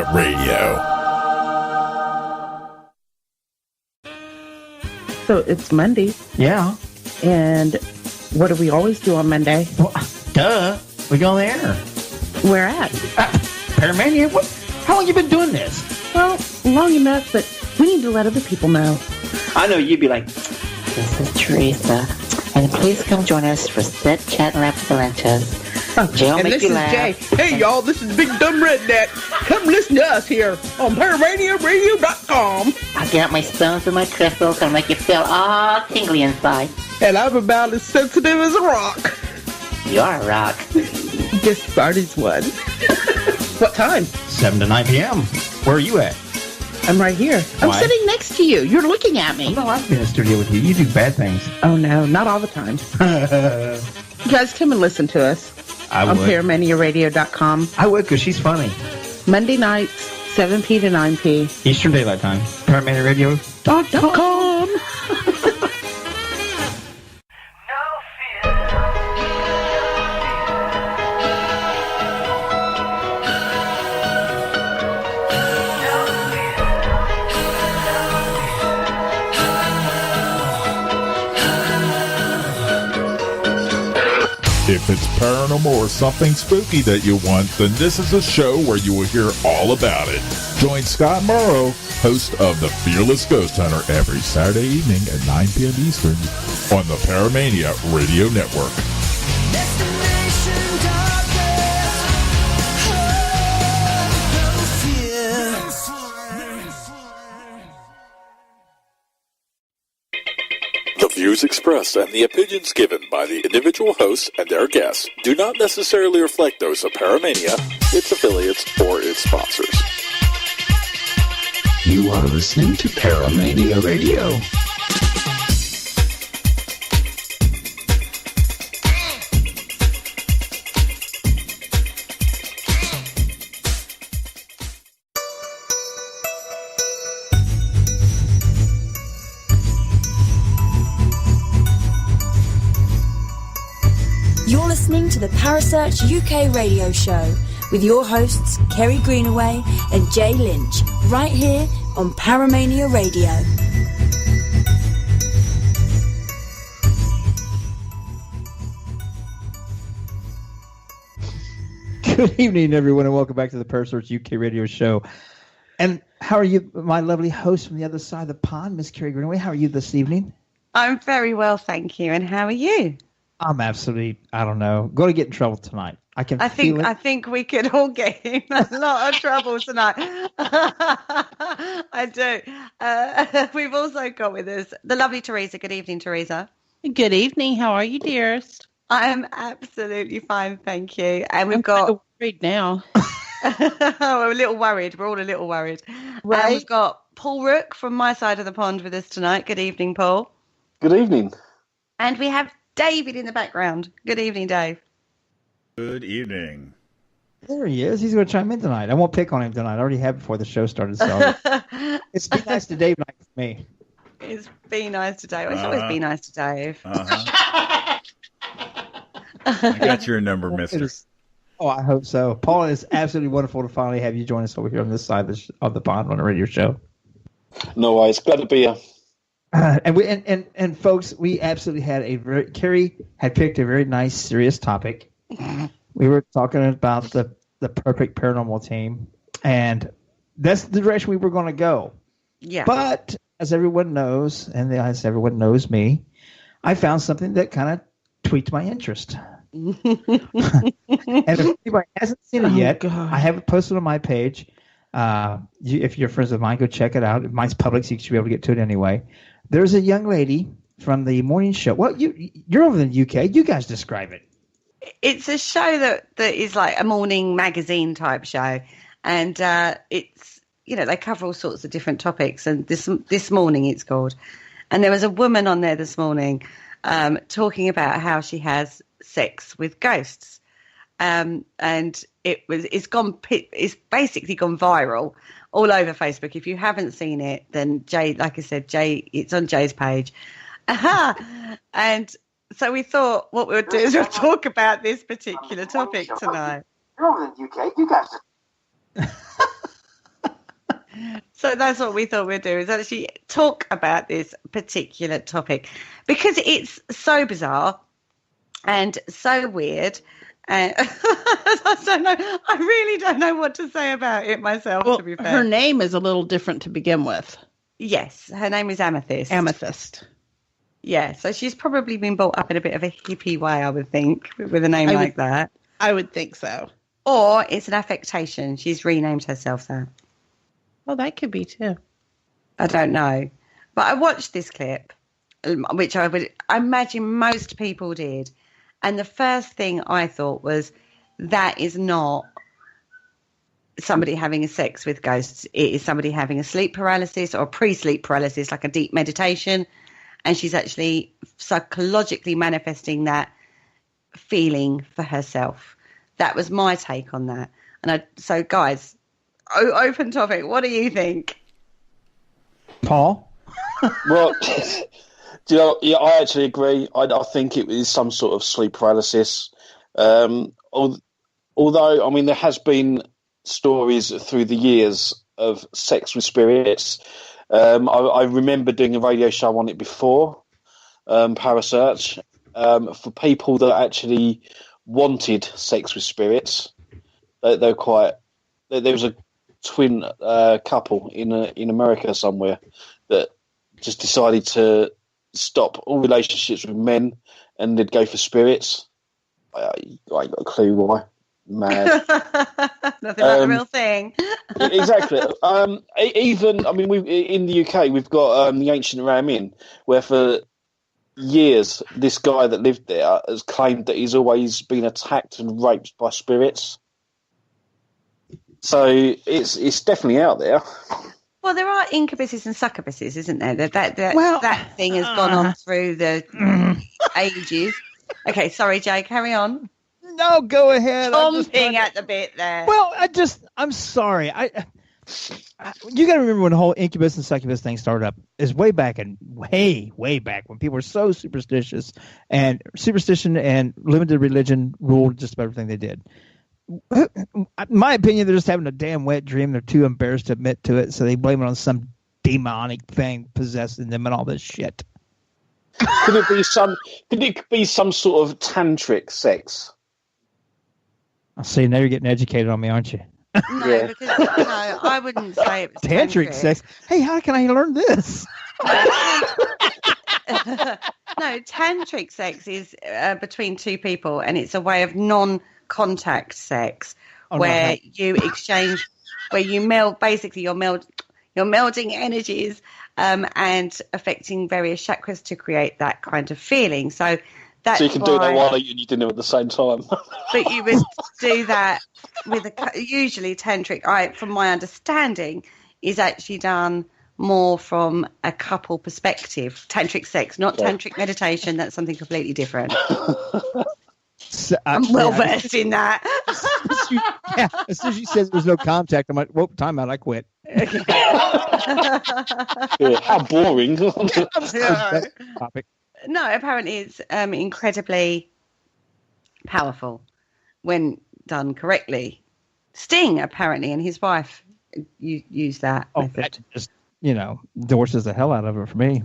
Paramania Radio. So it's Monday. Yeah. And what do we always do on Monday? Well, duh. We go on the air. Where at? Paramania? How long you been doing this? Well, long enough, but we need to let other people know. I know you'd be like, this is Teresa, and please come join us for Sit, Chat, and Laugh with the Lunches. Jay will make you laugh. Jay. Hey, y'all, this is Big Dumb Redneck. Come listen to us here on ParamaniaRadio.com. I'll get out my stones and my crystals and make you feel all tingly inside. And I'm about as sensitive as a rock. You're a rock. Guess Barney's one. What time? 7 to 9 p.m. Where are you at? I'm right here. I'm Why? sitting next to you. You're looking at me. I don't like being in the studio with you. You do bad things. Oh, no, not all the time. You guys come and listen to us. I on would. ParamaniaRadio.com. I would, because she's funny. Monday nights, 7p to 9p. Eastern Daylight Time. ParamaniaRadio.com. If it's paranormal or something spooky that you want, then this is a show where you will hear all about it. Join Scott Morrow, host of The Fearless Ghost Hunter, every Saturday evening at 9 p.m. Eastern on the Paramania Radio Network. The views expressed and the opinions given by the individual hosts and their guests do not necessarily reflect those of Paramania, its affiliates, or its sponsors. You are listening to Paramania Radio. You're listening to the Parasearch UK radio show with your hosts Kerry Greenaway and Jay Lynch, right here on Paramania Radio. Good evening, everyone, and welcome back to the Parasearch UK radio show. And how are you, my lovely host from the other side of the pond, Miss Kerry Greenaway? How are you this evening? I'm very well, thank you. And how are you? I'm absolutely, I don't know, going to get in trouble tonight. I think we could all get in a lot of trouble tonight. I do. We've also got with us the lovely Teresa. Good evening, Teresa. Good evening. How are you, dearest? I am absolutely fine, thank you. And we've got worried now. We're a little worried. We're all a little worried. Right. And we've got Paul Rook from my side of the pond with us tonight. Good evening, Paul. Good evening. And we have David in the background. Good evening, Dave. Good evening. There he is. He's going to chime in tonight. I won't pick on him tonight. I already have before the show started. So it's been nice to Dave night for me. It's be nice to Dave. It's always be nice to Dave. I got your number, mister. Oh, I hope so. Paul, it's absolutely wonderful to finally have you join us over here on this side of the pond on a radio show. No worries. Glad to be here. And folks, we absolutely had Kerry had picked a very nice, serious topic. We were talking about the perfect paranormal team, and that's the direction we were going to go. Yeah. But as everyone knows, and as everyone knows me, I found something that kind of tweaked my interest. And if anybody hasn't seen it yet, I have it posted on my page. If you're friends of mine, go check it out. Mine's public, so you should be able to get to it anyway. There's a young lady from the morning show. Well, you're over in the UK. You guys describe it. It's a show that is like a morning magazine type show, and it's they cover all sorts of different topics. And this morning it's called, and there was a woman on there this morning talking about how she has sex with ghosts, and it's basically gone viral all over Facebook. If you haven't seen it, then Jay, like I said, it's on Jay's page. And so we thought what we would do is we'll talk about this particular topic tonight. You're over in the UK. You guys. So that's what we thought we'd do, is actually talk about this particular topic because it's so bizarre and so weird. And I don't know. I really don't know what to say about it myself, Well, to be fair. her name is a little different to begin with. Yes, her name is Amethyst. Amethyst. Yeah, so she's probably been brought up in a bit of a hippie way, I would think, with a name like that. I would think so. Or it's an affectation. She's renamed herself that. Well, that could be too. I don't know. But I watched this clip, which I imagine most people did. And the first thing I thought was, that is not somebody having a sex with ghosts. It is somebody having a sleep paralysis or a pre-sleep paralysis, like a deep meditation. And she's actually psychologically manifesting that feeling for herself. That was my take on that. And so, guys, open topic. What do you think? Paul? Well, do you know, yeah, I actually agree. I think it is some sort of sleep paralysis. Although, I mean, there has been stories through the years of sex with spirits. I remember doing a radio show on it before, Parasearch, for people that actually wanted sex with spirits. They're quite. There was a twin couple in America somewhere that just decided to stop all relationships with men and they'd go for spirits. I ain't got a clue why. Mad. Nothing like the real thing. Exactly. Even, I mean, in the UK, we've got the Ancient Ram Inn, where for years, this guy that lived there has claimed that he's always been attacked and raped by spirits. So it's definitely out there. Well, there are incubuses and succubuses, isn't there? That thing has gone on through the ages. Okay, sorry, Jay, carry on. No, go ahead. Chomping at the bit there. Well, I'm sorry. You got to remember when the whole incubus and succubus thing started up. Is way back when people were so superstitious, and superstition and limited religion ruled just about everything they did. In my opinion, they're just having a damn wet dream. They're too embarrassed to admit to it, so they blame it on some demonic thing possessing them and all this shit. Could it be some sort of tantric sex? I see. Now you're getting educated on me, aren't you? No, because no, I wouldn't say it was tantric sex. Hey, how can I learn this? No, tantric sex is between two people, and it's a way of non-contact sex where you exchange, where you meld. Basically, you're melding energies and affecting various chakras to create that kind of feeling. So that's so you can do that while eating dinner at the same time. But you would do that with usually tantric. From my understanding, is actually done more from a couple perspective. Tantric sex, not tantric meditation. That's something completely different. So, I'm well versed in that. As soon as she says there's no contact, I'm like, whoa, time out, I quit. How boring. Topic. No, apparently it's incredibly powerful when done correctly. Sting, apparently, and his wife use that method. That just, endorses the hell out of it for me.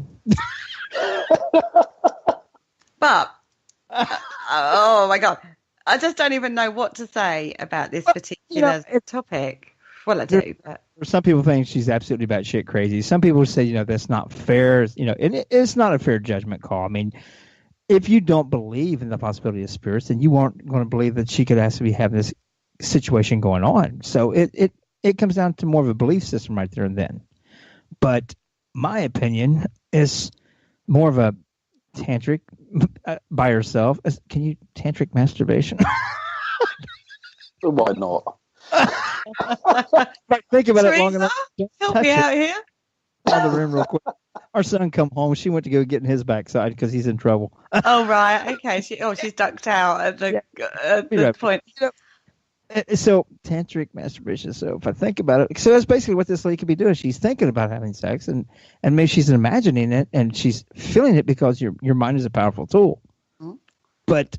But, oh my God, I just don't even know what to say about this particular topic. Well, I do, but some people think she's absolutely batshit crazy. Some people say, that's not fair. And it's not a fair judgment call. I mean, if you don't believe in the possibility of spirits, then you aren't going to believe that she could actually have this situation going on. So it comes down to more of a belief system right there and then. But my opinion is more of a tantric by herself. Can you tantric masturbation? Why not? Think about Teresa, it long enough. Help me out here. Out of the room real quick. Our son come home. She went to go get in his backside because he's in trouble. Oh right, okay. She's ducked out at the point. So tantric masturbation. So if I think about it, so that's basically what this lady could be doing. She's thinking about having sex, and maybe she's imagining it, and she's feeling it because your mind is a powerful tool. Mm-hmm. But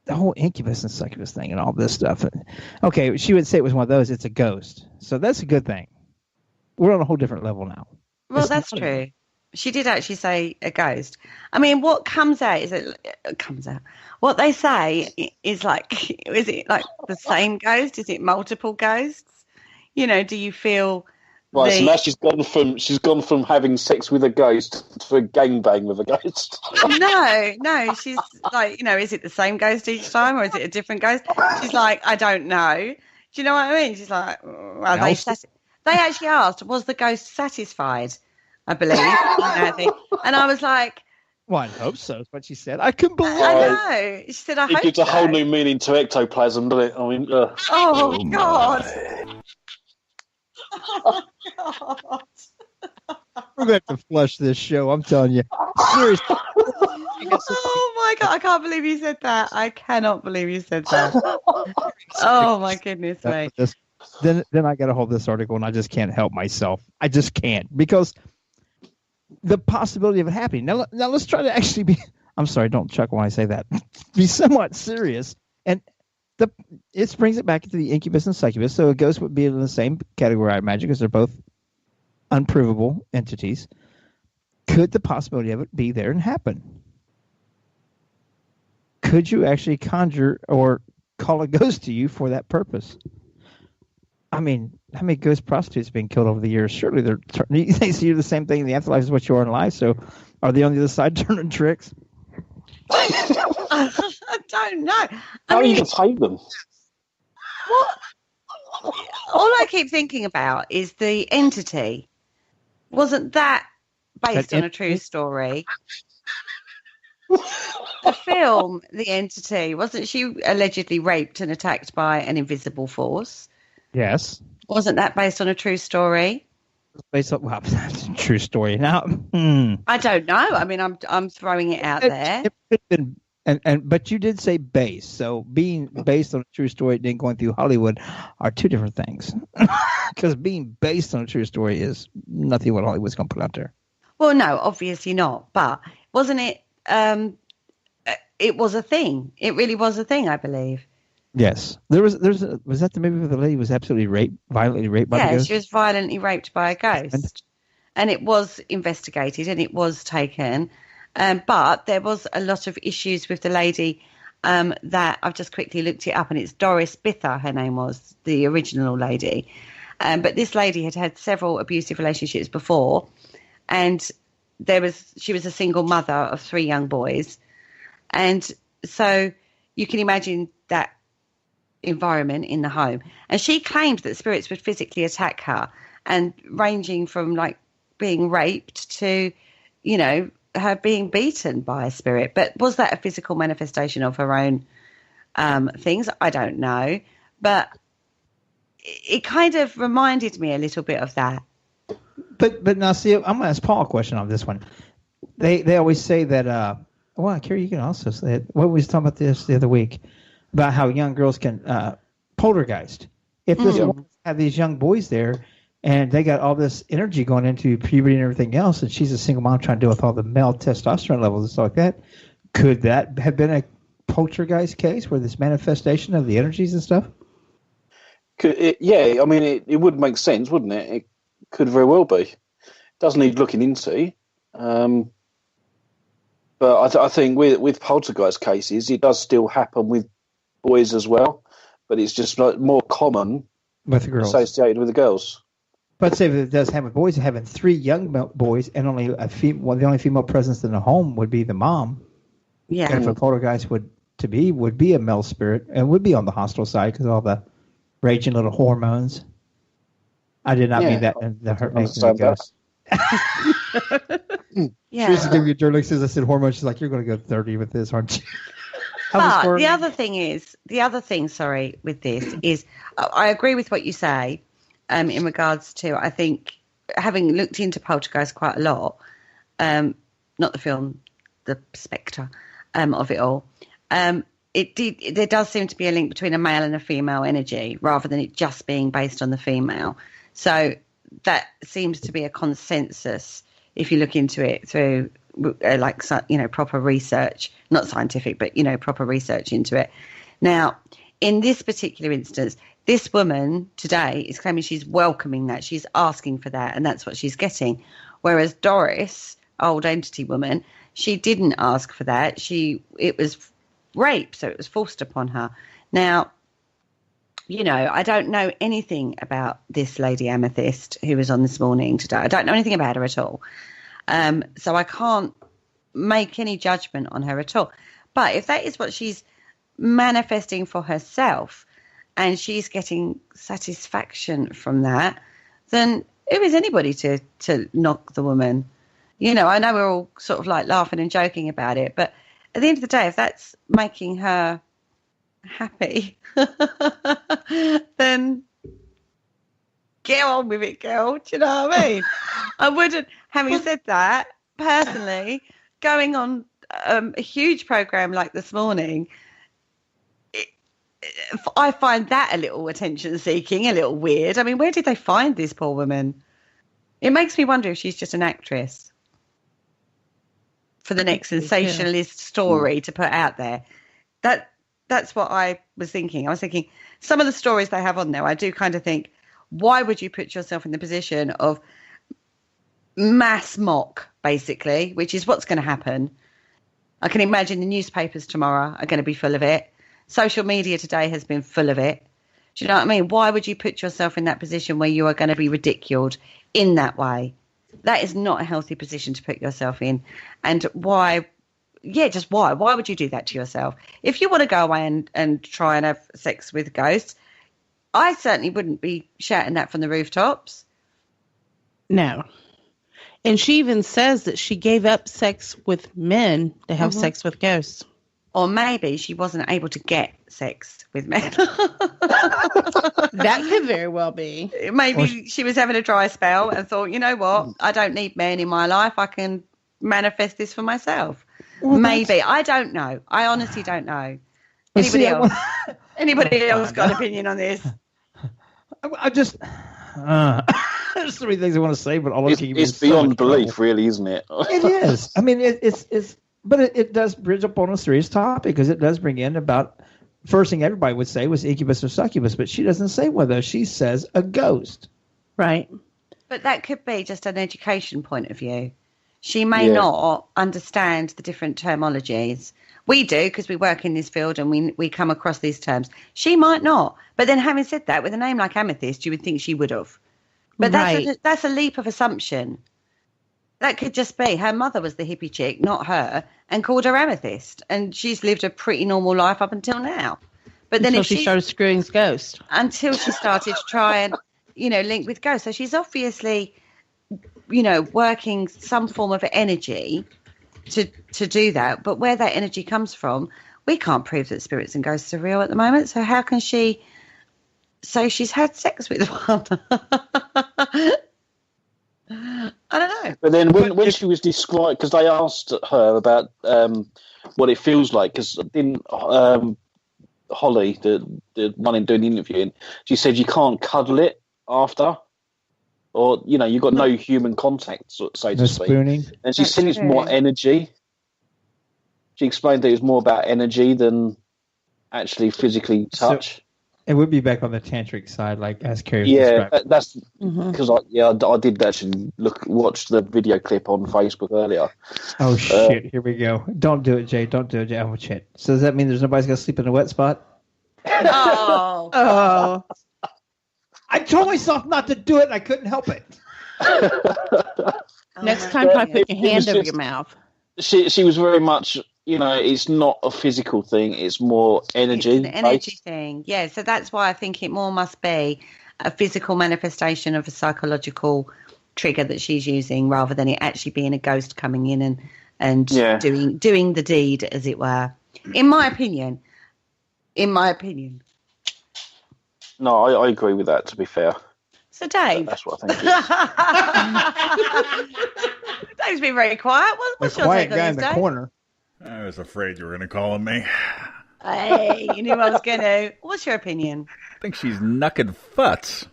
the whole incubus and succubus thing and all this stuff. Okay, she would say it was one of those. It's a ghost, so that's a good thing. we're on a whole different level now. Well, that's true. She did actually say a ghost. I mean, what comes out is it comes out. What they say is like, is it like the same ghost? Is it multiple ghosts? You know, do you feel? Right, so now she's gone from having sex with a ghost to a gangbang with a ghost. No, she's like, you know, is it the same ghost each time or is it a different ghost? She's like, I don't know. Do you know what I mean? She's like, well, they actually asked, was the ghost satisfied? I believe. And I was like, well, I hope so. That's what she said. I couldn't believe it. I know. She said, I hope so. It gives a whole new meaning to ectoplasm, doesn't it? I mean, oh God. Oh, God. We're going to have to flush this show, I'm telling you. Seriously. Oh, my God. I can't believe you said that. I cannot believe you said that. Oh, my goodness me. Then I got a hold of this article, and I just can't help myself. I just can't. Because the possibility of it happening. Now let's try to actually be... I'm sorry, don't chuckle when I say that. Be somewhat serious. And it brings it back to the incubus and succubus. So a ghost would be in the same category, I imagine, because they're both unprovable entities. Could the possibility of it be there and happen? Could you actually conjure or call a ghost to you for that purpose? I mean, how many ghost prostitutes have been killed over the years? Surely they see you the same thing in the afterlife as what you are in life. So are they on the other side turning tricks? I don't know. How are you going to pay them? What? All I keep thinking about is the entity. Wasn't that based on a true story? The film, The Entity, wasn't she allegedly raped and attacked by an invisible force? Yes. Wasn't that based on a true story? Based on that's a true story. Now, I don't know. I mean, I'm throwing it out there. It could have been, but you did say based. So being based on a true story and then going through Hollywood are two different things. Because being based on a true story is nothing what Hollywood's going to put out there. Well, no, obviously not. But wasn't it? It was a thing. It really was a thing, I believe. Yes, was that the movie where the lady was absolutely violently raped by a ghost? Yeah, she was violently raped by a ghost, and it was investigated and it was taken, but there was a lot of issues with the lady that I've just quickly looked it up, and it's Doris Bither, her name was, the original lady, but this lady had several abusive relationships before, and she was a single mother of 3 young boys, and so you can imagine that environment in the home, and she claimed that spirits would physically attack her, and ranging from like being raped to, you know, her being beaten by a spirit. But was that a physical manifestation of her own things? I don't know, but it kind of reminded me a little bit of that. But now, see, I'm going to ask Paul a question on this one. They always say that. Well, Kerry, you can also say it. What we was talking about this the other week about how young girls can poltergeist. If this woman have these young boys there, and they got all this energy going into puberty and everything else, and she's a single mom trying to deal with all the male testosterone levels and stuff like that, could that have been a poltergeist case where this manifestation of the energies and stuff? Yeah, I mean, it would make sense, wouldn't it? It could very well be. Doesn't need looking into. But I think with poltergeist cases, it does still happen with boys as well, but it's just like more common with the girls, associated with the girls. But say if it does happen with boys, having 3 young boys and only the only female presence in the home would be the mom. Yeah. And if a poltergeist would be a male spirit and would be on the hostile side because of all the raging little hormones. I did not mean that in the hurt making of the ghost. Yeah. She used to give me a dirty look as I said hormones. She's like, "You're going to go 30 with this, aren't you?" But the other thing, with this is, I agree with what you say, in regards to, I think, having looked into poltergeist quite a lot, not the film, the spectre, of it all, there does seem to be a link between a male and a female energy rather than it just being based on the female. So that seems to be a consensus if you look into it through proper research, not scientific, but proper research into it. Now, in this particular instance, This woman today is claiming she's welcoming that, she's asking for that, and that's what she's getting. Whereas Doris, old entity woman, she didn't ask for that. It was rape, so it was forced upon her. Now, you know, I don't know anything about this lady Amethyst who was on this morning today. I don't know anything about her at all. So I can't make any judgment on her at all. But if that is what she's manifesting for herself and she's getting satisfaction from that, then who is anybody to knock the woman? You know, I know we're all sort of like laughing and joking about it, but at the end of the day, if that's making her happy, then get on with it, girl. Do you know what I mean? I wouldn't, having said that, personally, going on a huge program like this morning, I find that a little attention seeking, a little weird. I mean, where did they find this poor woman? It makes me wonder if she's just an actress for the next sensationalist story to put out there. That's what I was thinking. I was thinking some of the stories they have on there, I do kind of think, why would you put yourself in the position of mass mock, basically, which is what's going to happen. I can imagine the newspapers tomorrow are going to be full of it. Social media today has been full of it. Do you know what I mean? Why would you put yourself in that position where you are going to be ridiculed in that way? That is not a healthy position to put yourself in. And why? Yeah, just why? Why would you do that to yourself? If you want to go away and try and have sex with ghosts, I certainly wouldn't be shouting that from the rooftops. No. And she even says that she gave up sex with men to have sex with ghosts. Or maybe she wasn't able to get sex with men. That could very well be. Maybe she was having a dry spell and thought, you know what, I don't need men in my life. I can manifest this for myself. Well, maybe. I don't know. I honestly don't know. Anybody else? Anybody else got an opinion on this? I just... there's so many things I want to say, but all it's beyond belief, really, isn't it? It is. I mean, it does bridge up on a serious topic because it does bring in about first thing everybody would say was incubus or succubus, but she doesn't say whether. She says a ghost. Right. But that could be just an education point of view. She may not understand the different terminologies. We do because we work in this field and we come across these terms. She might not. But then having said that, with a name like Amethyst, you would think she would have. But that's a leap of assumption. That could just be her mother was the hippie chick, not her, and called her Amethyst. And she's lived a pretty normal life up until now. But then until she started screwing ghosts. Until she started to try and, link with ghosts. So she's obviously, working some form of energy to do that. But where that energy comes from, we can't prove that spirits and ghosts are real at the moment. So how can she say she's had sex with one? I don't know. But then when she was described, because they asked her about what it feels like, because didn't Holly, the one in doing the interviewing, she said you can't cuddle it after, or you got no human contact, so to speak. Spooning. And she said it's more energy. She explained that it was more about energy than actually physically touch. So, it would be back on the tantric side, like as Kerry described. That's because I did actually watch the video clip on Facebook earlier. Oh shit! Here we go. Don't do it, Jay. Don't do it, Jay. Oh shit! So does that mean there's nobody's gonna sleep in a wet spot? Oh! I told myself not to do it. And I couldn't help it. Next time, try to put your hand over your mouth. She was very much. It's not a physical thing. It's more energy. It's an energy thing. Yeah, so that's why I think it more must be a physical manifestation of a psychological trigger that she's using rather than it actually being a ghost coming in and doing the deed, as it were. In my opinion. No, I agree with that, to be fair. So, Dave. That's what I think. Dave's been very quiet. What's your take on this, Dave? Corner. I was afraid you were going to call on me. Hey, you knew I was going to. What's your opinion? I think she's knuckered futz.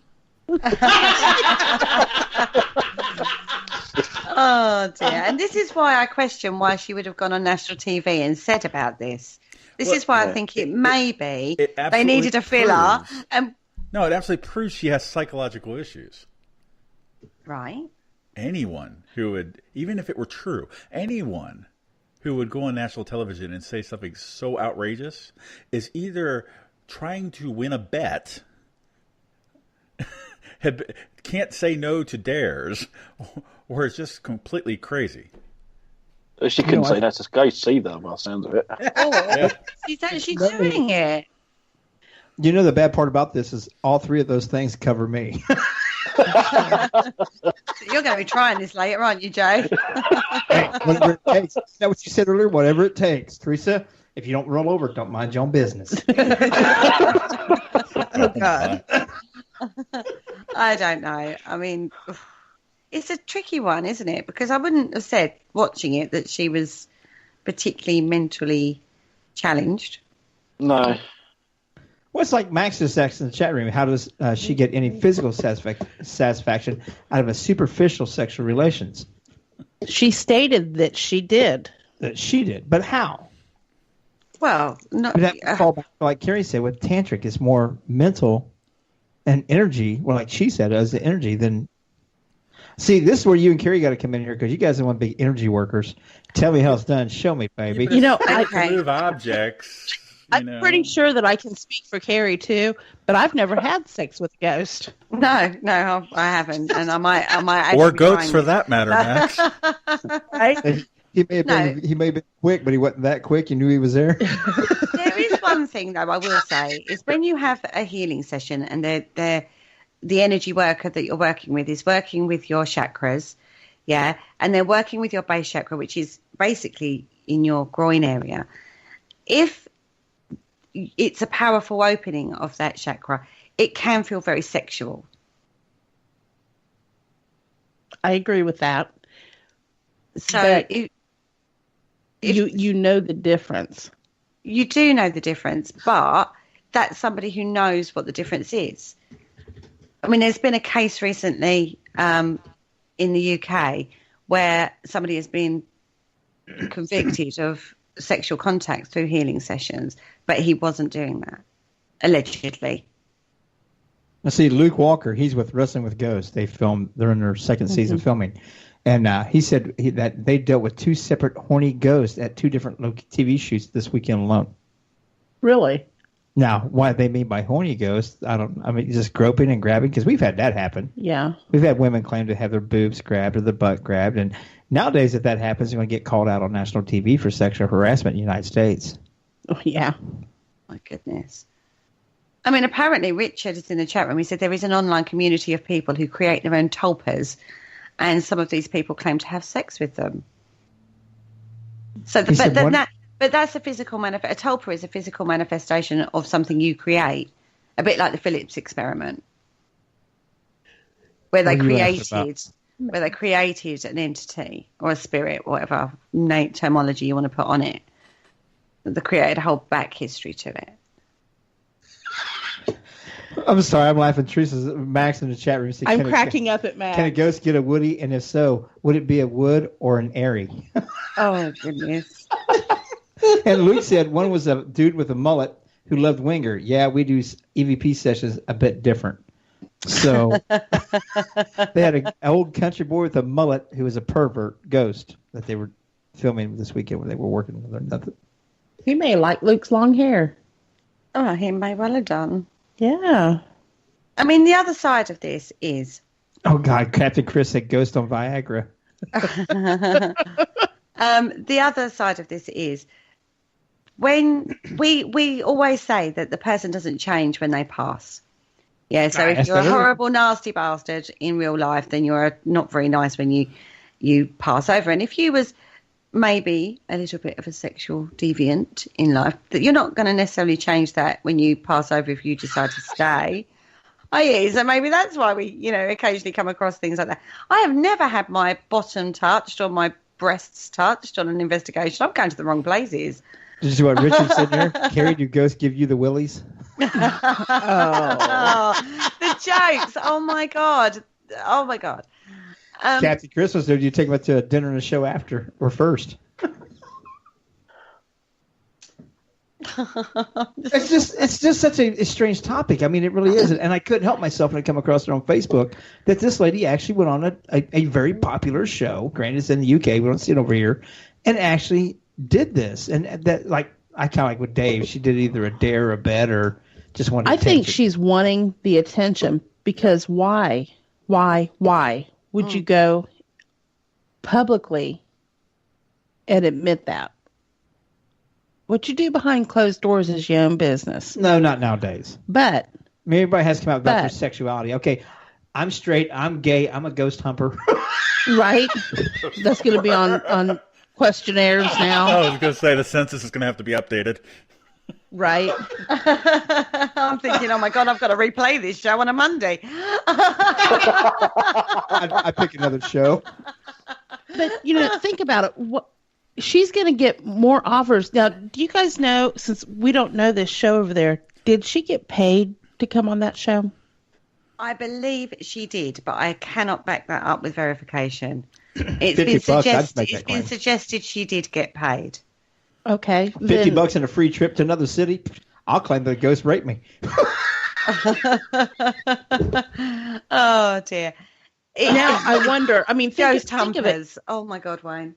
Oh, dear. And this is why I question why she would have gone on national TV and said about this. This is why I think it may be they needed a filler. And No, it absolutely proves she has psychological issues. Right. Anyone who would, even if it were true, anyone who would go on national television and say something so outrageous is either trying to win a bet, can't say no to dares, or is just completely crazy. She couldn't say that's a ghost either, by the sounds of it. Oh, she's actually doing it. You know, the bad part about this is all three of those things cover me. You're going to be trying this later, aren't you, Jay? Hey, whatever it takes. Is that what you said earlier? Whatever it takes. Teresa, if you don't roll over, don't mind your own business. Oh, God. I don't know. I mean, it's a tricky one, isn't it? Because I wouldn't have said, watching it, that she was particularly mentally challenged. No. Well, it's like Max just asked in the chat room, how does she get any physical satisfaction out of a superficial sexual relations? She stated that she did. That she did. But how? Well, no, But that fall back, like Kerry said, with tantric, it's more mental and energy. Well, like she said, as the energy, then... See, this is where you and Kerry got to come in here because you guys are one big energy workers. Tell me how it's done. Show me, baby. You know, I can move objects. I'm pretty sure that I can speak for Kerry too, but I've never had sex with a ghost. No, I haven't, and I might. Or goats, for that matter, Max. Right? He may have been quick, but he wasn't that quick. You knew he was there. There is one thing though I will say is when you have a healing session and the energy worker that you're working with is working with your chakras, yeah, and they're working with your base chakra, which is basically in your groin area. If it's a powerful opening of that chakra, it can feel very sexual. I agree with that. So you know the difference. You do know the difference, but that's somebody who knows what the difference is. I mean, there's been a case recently in the UK where somebody has been convicted of sexual contact through healing sessions, but he wasn't doing that, allegedly. Now, see, Luke Walker, he's with Wrestling with Ghosts. They're in their second season filming. And he said that they dealt with two separate horny ghosts at two different TV shoots this weekend alone. Really? Now, what they mean by horny ghosts, I mean, just groping and grabbing, because we've had that happen. Yeah. We've had women claim to have their boobs grabbed or their butt grabbed. And nowadays, if that happens, they're going to get called out on national TV for sexual harassment in the United States. Oh, yeah. My goodness. I mean, apparently Richard is in the chat room. He said there is an online community of people who create their own tulpas, and some of these people claim to have sex with them. So, but that's a physical a tulpa is a physical manifestation of something you create, a bit like the Phillips experiment, where they created an entity or a spirit, whatever terminology you want to put on it. They created a whole back history to it. I'm sorry, I'm laughing. Teresa's Max in the chat room. I'm cracking up at Max. Can a ghost get a Woody? And if so, would it be a Wood or an Airy? Oh, goodness. And Luke said one was a dude with a mullet who loved Winger. Yeah, we do EVP sessions a bit different. So they had an old country boy with a mullet who was a pervert ghost that they were filming this weekend when they were working with nothing. He may like Luke's long hair. Oh, he may well have done. Yeah. I mean, the other side of this is... Oh, God, Captain Chris said ghost on Viagra. The other side of this is when we always say that the person doesn't change when they pass. Yeah, so if you're a horrible, nasty bastard in real life, then you're not very nice when you pass over. And if you was maybe a little bit of a sexual deviant in life, that you're not going to necessarily change that when you pass over if you decide to stay. Oh, yeah, so maybe that's why we, occasionally come across things like that. I have never had my bottom touched or my breasts touched on an investigation. I'm going to the wrong places. Did you see what Richard said there? Kerry, do ghosts give you the willies? Oh, the jokes. Oh, my God. Captain Christmas, do you take them to a dinner and a show after or first? It's just such a strange topic. I mean, it really is. And I couldn't help myself when I come across it on Facebook that this lady actually went on a very popular show. Granted, it's in the UK. We don't see it over here. And actually did this. And that, like, I kind of like with Dave. She did either a dare or a bet or just wanted attention. I think she's wanting the attention because why would you go publicly and admit that? What you do behind closed doors is your own business. No, not nowadays. But I mean, everybody has to come out about their sexuality. Okay, I'm straight. I'm gay. I'm a ghost humper. Right? That's going to be on questionnaires now. I was going to say the census is going to have to be updated. Right. I'm thinking, oh my God, I've got to replay this show on a Monday. I pick another show. But, think about it. She's going to get more offers. Now, do you guys know, since we don't know this show over there, did she get paid to come on that show? I believe she did, but I cannot back that up with verification. It's been suggested she did get paid. Okay. $50 and a free trip to another city. I'll claim that a ghost raped me. Oh, dear. Now, I wonder, I mean, ghost think of it. Oh, my God, Wayne.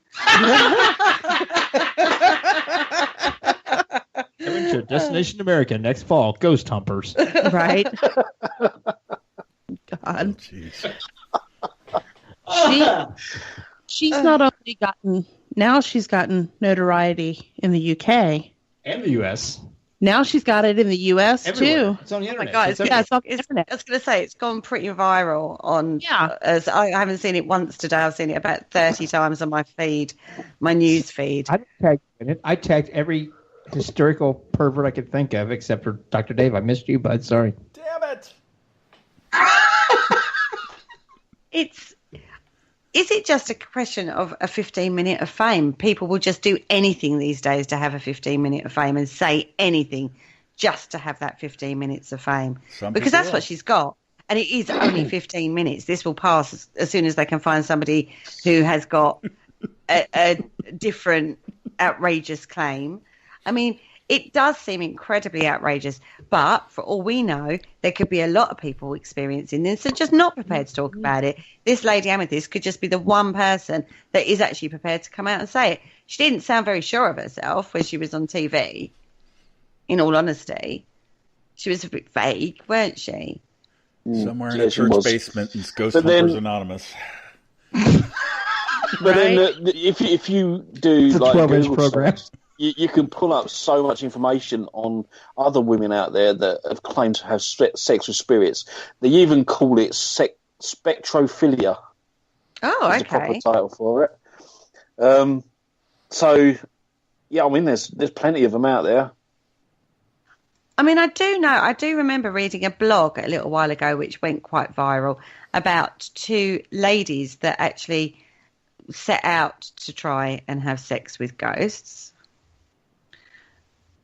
Coming to Destination America next fall, Ghost Humpers. Right? God. Jeez. She's not only she's gotten notoriety in the UK. And the US. Now she's got it in the US Everywhere. too. It's on the internet. Oh my God, it's on the internet. I was going to say, it's gone pretty viral on. Yeah. As I haven't seen it once today. I've seen it about 30 times on my feed, my news feed. I tagged in it. I tagged every hysterical pervert I could think of, except for Dr. Dave. I missed you, bud. Sorry. Damn it. Is it just a question of a 15-minute of fame? People will just do anything these days to have a 15-minute of fame and say anything just to have that 15 minutes of fame. Because that's what she's got. And it is only 15 minutes. This will pass as soon as they can find somebody who has got a different outrageous claim. I mean, it does seem incredibly outrageous, but for all we know, there could be a lot of people experiencing this and just not prepared to talk about it. This lady Amethyst could just be the one person that is actually prepared to come out and say it. She didn't sound very sure of herself when she was on TV, in all honesty. She was a bit vague, weren't she? Somewhere in a church basement in Ghost Humpers Anonymous. But then if you do it's like a 12-inch program. You can pull up so much information on other women out there that have claimed to have sex with spirits. They even call it spectrophilia. Oh, okay. That's the proper title for it. So, yeah, I mean, there's plenty of them out there. I mean, I do remember reading a blog a little while ago which went quite viral about two ladies that actually set out to try and have sex with ghosts.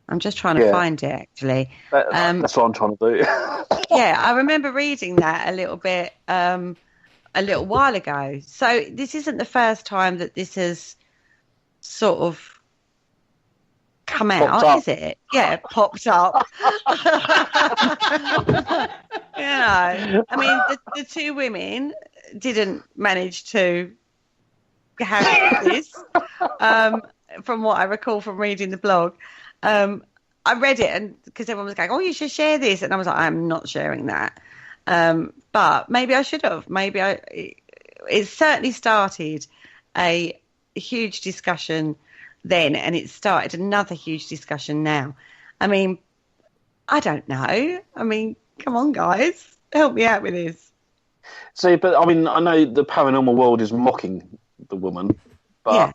I'm just trying to find it, actually. That's what I'm trying to do. Yeah, I remember reading that a little bit a little while ago. So this isn't the first time that this has sort of come out, is it? Yeah, popped up. I mean, the two women didn't manage to have this, from what I recall from reading the blog. I read it and because everyone was going, oh, you should share this. And I was like, I'm not sharing that. But maybe I should have. It certainly started a huge discussion then, and it started another huge discussion now. I mean, I don't know. I mean, come on, guys. Help me out with this. See, but I mean, I know the paranormal world is mocking the woman, but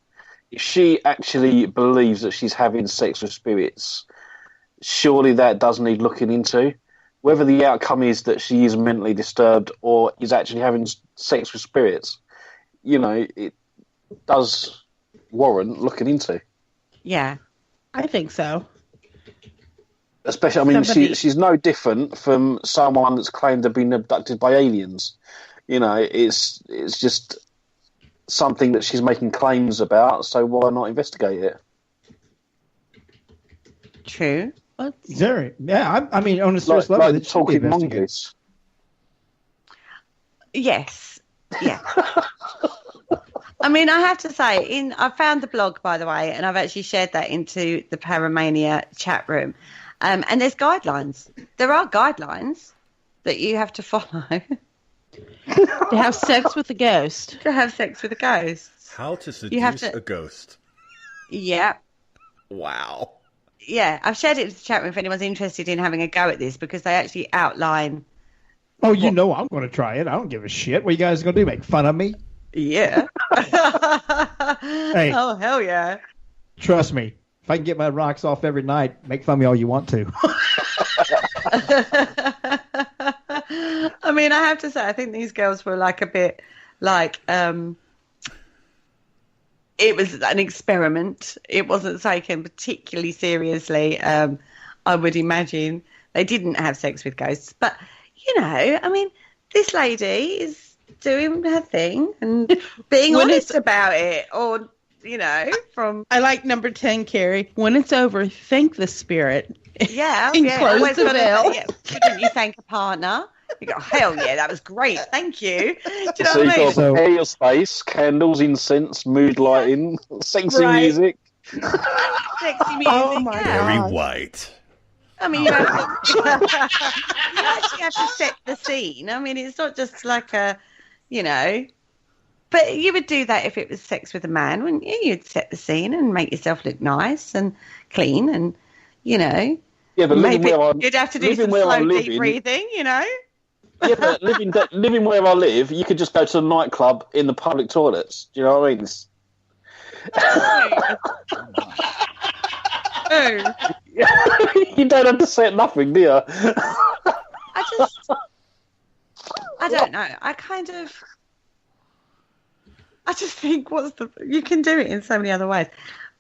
if she actually believes that she's having sex with spirits, surely that does need looking into. Whether the outcome is that she is mentally disturbed or is actually having sex with spirits, it does warrant looking into. Yeah, I think so. Especially, I mean, she's no different from someone that's claimed to have been abducted by aliens. It's just something that she's making claims about, so why not investigate it? True. Very. Yeah, I mean, on a serious level, like it should be talking investigated. monkeys. Yes. Yeah. I mean, I have to say, I found the blog, by the way, and I've actually shared that into the Paramania chat room. And there's guidelines. There are guidelines that you have to follow. To have sex with a ghost. To have sex with a ghost. How to seduce a ghost. Yeah. Wow. Yeah, I've shared it in the chat room if anyone's interested in having a go at this, because they actually outline. Oh, you know I'm going to try it. I don't give a shit. What are you guys going to do, make fun of me? Yeah. Hey. Oh, hell yeah. Trust me. If I can get my rocks off every night, make fun of me all you want to. I mean, I have to say, I think these girls were like a bit like, it was an experiment. It wasn't taken particularly seriously. I would imagine they didn't have sex with ghosts. But, you know, I mean, this lady is doing her thing and being honest about it. Or, you know, from... I like number 10, Kerry. When it's over, thank the spirit. Yeah. And yeah. close Always the gotta bell. say, shouldn't you thank a partner? You go, hell yeah, that was great. Thank you. Do you know So what you've I mean? got to prepare your space, candles, incense, mood lighting, sexy music. Sexy music. Oh, my Very God. white. I mean, you, have to, you actually have to set the scene. I mean, it's not just like a, you know, but you would do that if it was sex with a man, wouldn't you? You'd set the scene and make yourself look nice and clean and, you know. Yeah, but maybe living where I'm, you'd have to do living some where I'm slow, deep living, breathing, you know. Yeah, but living where I live, you could just go to the nightclub in the public toilets. Do you know what I mean? You don't have to set nothing, do you? I don't know. I just think you can do it in so many other ways.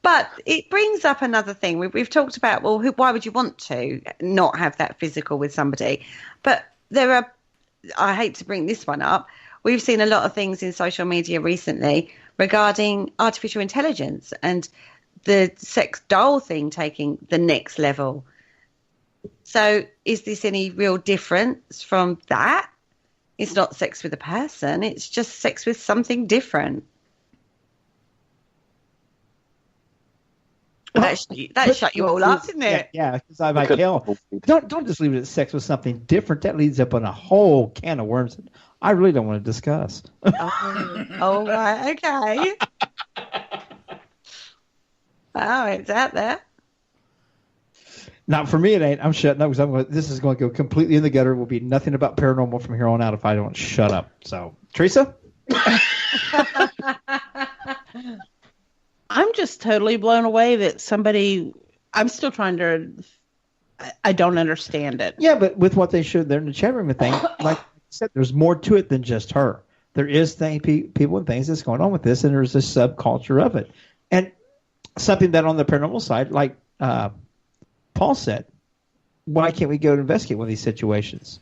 But it brings up another thing. We've talked about, well, why would you want to not have that physical with somebody? But I hate to bring this one up, we've seen a lot of things in social media recently regarding artificial intelligence and the sex doll thing taking the next level. So is this any real difference from that? It's not sex with a person. It's just sex with something different. That shut you all up, didn't it? Yeah, because I'm like, hell, don't just leave it at sex with something different. That leads up on a whole can of worms that I really don't want to discuss. Oh, right, okay. Oh, it's out there. Not for me, it ain't. I'm shutting up because this is going to go completely in the gutter. It will be nothing about paranormal from here on out if I don't shut up. So, Teresa? I'm just totally blown away that I'm still trying to, I don't understand it. Yeah, but with what they showed there in the chat room and thing, like I said, there's more to it than just her. There is people and things that's going on with this, and there's this subculture of it. And something that on the paranormal side, like Paul said, why can't we go to investigate one of these situations?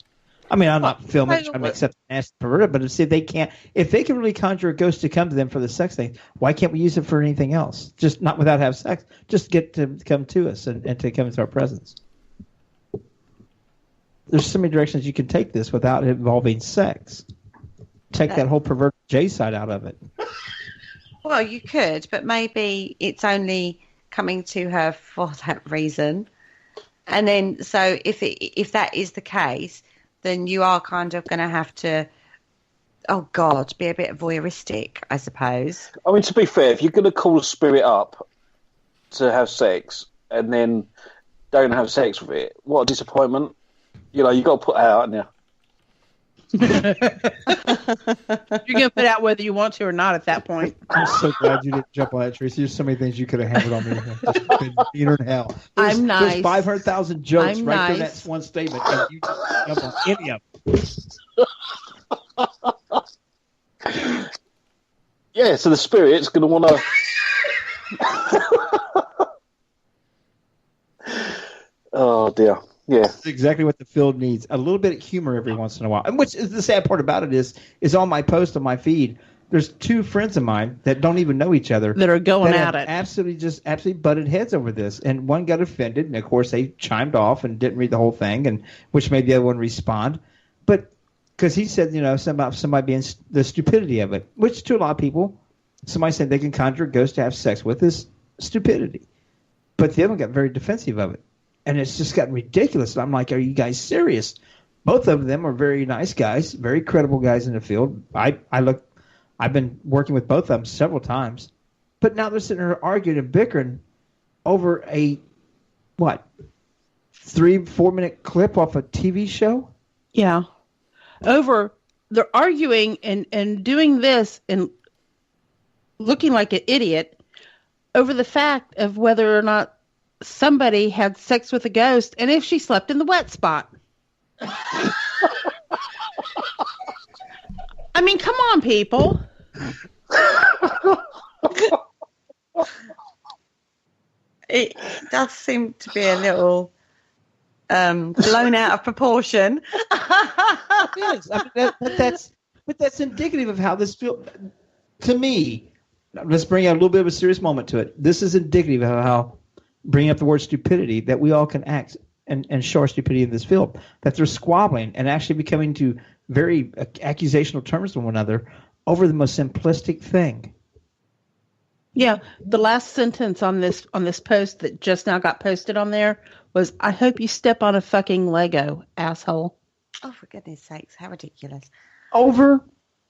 I mean, I'm not filming, trying to accept nasty perverted, but if they can really conjure a ghost to come to them for the sex thing, why can't we use it for anything else? Just not without having sex. Just get to come to us and to come into our presence. There's so many directions you can take this without it involving sex. Take that whole perverted J side out of it. Well, you could, but maybe it's only coming to her for that reason. And then, so if that is the case, then you are kind of going to have to, oh God, be a bit voyeuristic, I suppose. I mean, to be fair, if you're going to call a spirit up to have sex and then don't have sex with it, what a disappointment. You know, you've got to put it out, haven't you? You're going to put out whether you want to or not at that point. I'm so glad you didn't jump on that, Tracy. There's so many things you could have handled on me. Just been beater in hell. I'm nice. There's 500,000 jokes I'm right nice. there. That's one statement. And you just jump on any of them. Yeah, so the spirit's going to want to... Oh, dear. Yeah. That's exactly what the field needs. A little bit of humor every once in a while. And which is the sad part about it is on my post on my feed, there's two friends of mine that don't even know each other that are going that at it. Absolutely butted heads over this, and one got offended, and of course they chimed off and didn't read the whole thing, and which made the other one respond, but because he said, something about somebody being the stupidity of it, which to a lot of people, somebody said they can conjure a ghost to have sex with is stupidity, but the other one got very defensive of it, and it's just gotten ridiculous. And I'm like, are you guys serious? Both of them are very nice guys, very credible guys in the field. I've been working with both of them several times, but now they're sitting there arguing and bickering over a 3-4 minute clip off a TV show. Yeah, they're arguing and doing this and looking like an idiot over the fact of whether or not somebody had sex with a ghost and if she slept in the wet spot. I mean, come on, people. It does seem to be a little blown out of proportion. It is. I mean, that's indicative of how this feels to me. Let's bring out a little bit of a serious moment to it. This is indicative of how, bringing up the word stupidity, that we all can act and show our stupidity in this field. That they're squabbling and actually becoming to very accusational terms with one another over the most simplistic thing. Yeah, the last sentence on this post that just now got posted on there was, "I hope you step on a fucking Lego, asshole." Oh, for goodness sakes, how ridiculous. Over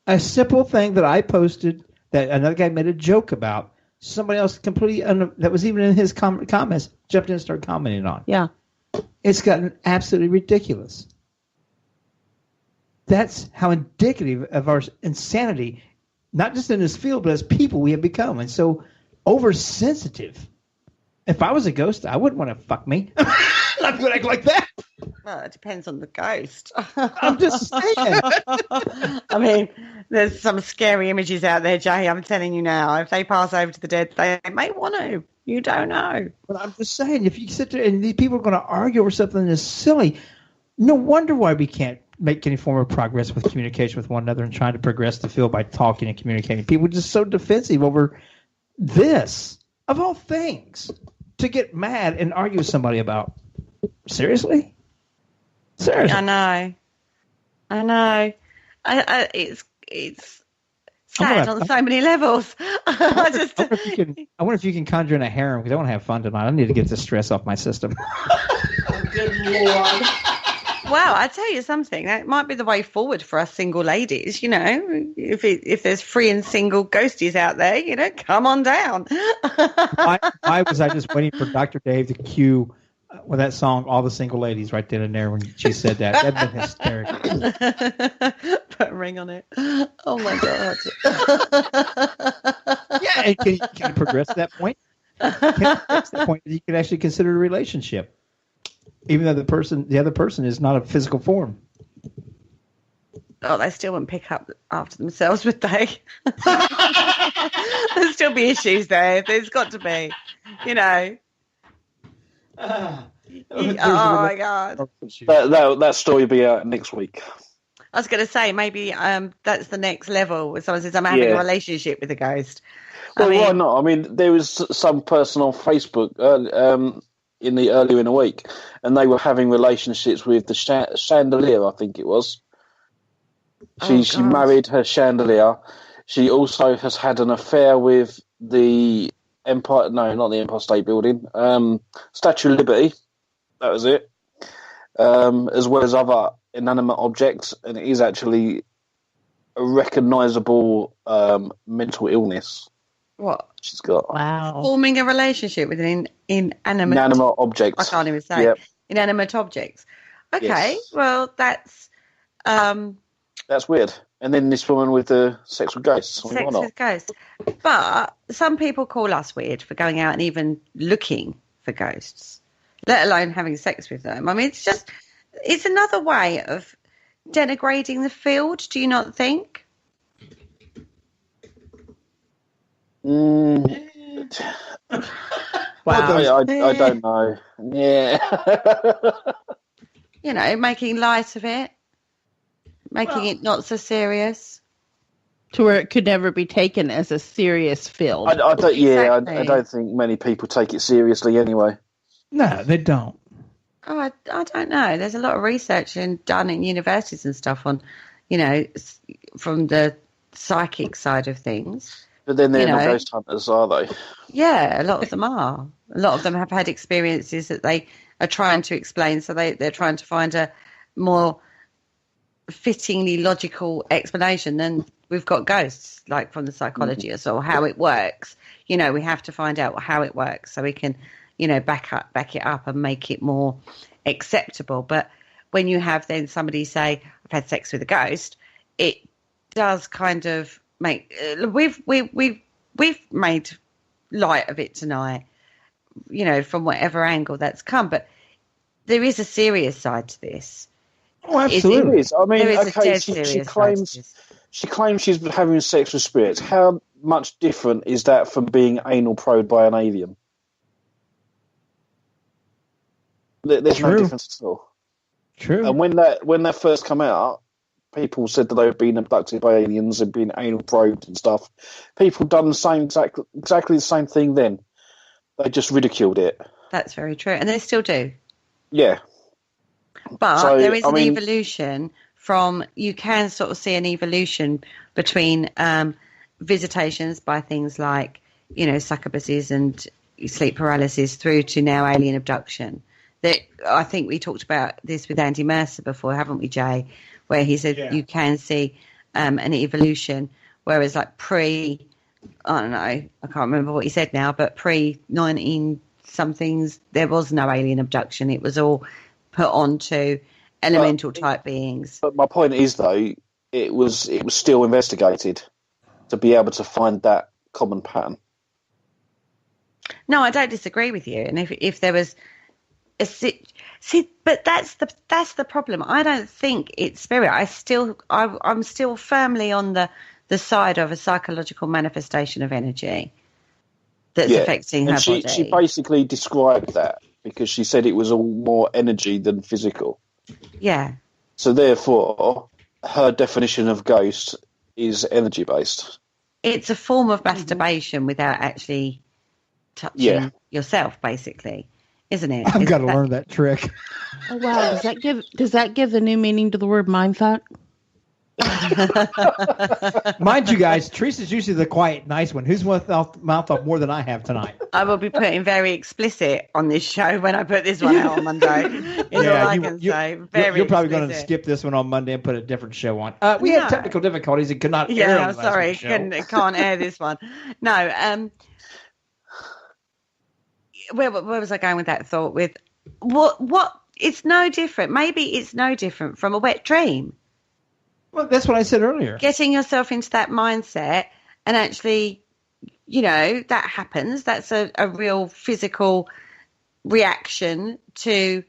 a simple thing that I posted that another guy made a joke about, somebody else completely that was even in his comments jumped in and started commenting on. Yeah. It's gotten absolutely ridiculous. That's how indicative of our insanity, not just in this field, but as people we have become. And so oversensitive. If I was a ghost, I wouldn't want to fuck me. Not going to act like that. Well, it depends on the ghost. I'm just saying. I mean, there's some scary images out there, Jay. I'm telling you now. If they pass over to the dead, they may want to. You don't know. But I'm just saying, if you sit there and these people are going to argue over something that's silly, no wonder why we can't make any form of progress with communication with one another and trying to progress the field by talking and communicating. People are just so defensive over this, of all things, to get mad and argue with somebody about. Seriously? Seriously? I know. It's sad on so many levels. I wonder if you can conjure in a harem, because I want to have fun tonight. I need to get the stress off my system. Oh, good Lord. Well, I tell you something. That might be the way forward for us single ladies. If there's free and single ghosties out there, come on down. Why was I just waiting for Dr. Dave to cue with that song, All the Single Ladies, right then and there when she said that? That'd been hysterical. Put a ring on it. Oh my God. Yeah, and can you progress to that point? You can actually consider a relationship, even though the other person is not a physical form. Oh, they still wouldn't pick up after themselves, would they? There'll still be issues there. There's got to be, Oh my God. That story will be out next week. I was going to say, maybe that's the next level. When someone says, I'm having a relationship with a ghost. Well, why not? I mean, there was some person on Facebook earlier in the week, and they were having relationships with the chandelier, I think it was. She married her chandelier. She also has had an affair with the Empire. No, not the Empire State Building. Statue of Liberty. That was it. As well as other inanimate objects, and it is actually a recognisable mental illness. What she's got? Wow. Forming a relationship with an inanimate object. I can't even say inanimate objects. Okay, yes. Well that's weird. And then this woman with the sex with ghosts. Sex with ghosts. But some people call us weird for going out and even looking for ghosts, let alone having sex with them. I mean, it's another way of denigrating the field. Do you not think? Wow. I don't know. Yeah. Making light of it. Making it not so serious. To where it could never be taken as a serious field. I don't. Yeah, Exactly. I don't think many people take it seriously anyway. No, they don't. Oh, I don't know. There's a lot of research done in universities and stuff on, from the psychic side of things. But then they're not ghost hunters, are they? Yeah, a lot of them are. A lot of them have had experiences that they are trying to explain. So they're trying to find a more fittingly logical explanation than we've got ghosts, like from the psychologists or how it works. We have to find out how it works so we can, back it up and make it more acceptable. But when you have then somebody say, I've had sex with a ghost, it does kind of make, we've made light of it tonight, from whatever angle that's come. But there is a serious side to this. Oh, absolutely. It is. I mean, There is a okay, dead she serious claims side to this. she claims she's been having sex with spirits. How much different is that from being anal probed by an alien? There's no difference at all. True. And when that first came out, people said that they've been abducted by aliens and been anal probed and stuff. People done the same exactly the same thing then. They just ridiculed it. That's very true, and they still do. Yeah. But there is an evolution from, you can sort of see an evolution between visitations by things like, succubuses and sleep paralysis through to now alien abduction. That I think we talked about this with Andy Mercer before, haven't we, Jay? Where he said you can see an evolution, whereas like I don't know, I can't remember what he said now, but pre-19-somethings, there was no alien abduction. It was all put onto elemental type beings. But my point is, though, it was still investigated to be able to find that common pattern. No, I don't disagree with you. And if there was but that's the problem. I don't think it's spirit. I'm still firmly on the side of a psychological manifestation of energy that's affecting her body. She basically described that because she said it was all more energy than physical. Yeah. So therefore, her definition of ghost is energy based. It's a form of masturbation without actually touching yourself, basically. Isn't it? I've got to learn that trick. Oh wow! Does that give the new meaning to the word mindfuck? Mind you guys, Teresa's usually the quiet, nice one. Who's mouth off more than I have tonight? I will be putting very explicit on this show when I put this one out on Monday. Is all I can say. You're probably going to skip this one on Monday and put a different show on. We had technical difficulties and could not air I'm sorry, can't air this one. No. Where was I going with that thought? With what? It's no different. Maybe it's no different from a wet dream. Well, that's what I said earlier. Getting yourself into that mindset and actually, that happens. That's a real physical reaction to,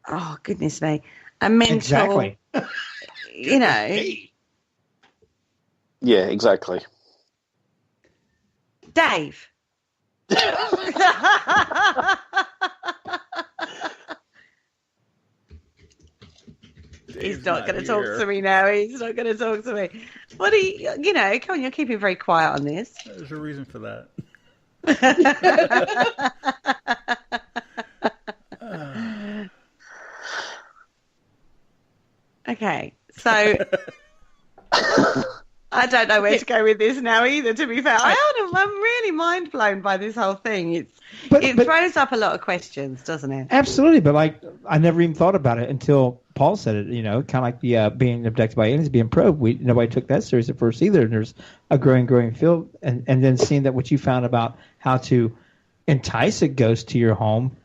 oh, goodness me, a mental, exactly. Yeah, exactly. Dave. He's not going to talk to me now. He's not going to talk to me. What do you, come on, you're keeping very quiet on this. There's a reason for that. Okay, so I don't know where to go with this now either, to be fair. I'm really mind blown by this whole thing. It throws up a lot of questions, doesn't it? Absolutely, but I never even thought about it until Paul said it, kind of like the being abducted by aliens, being probed. Nobody took that serious at first either, and there's a growing field. And then seeing that what you found about how to entice a ghost to your home,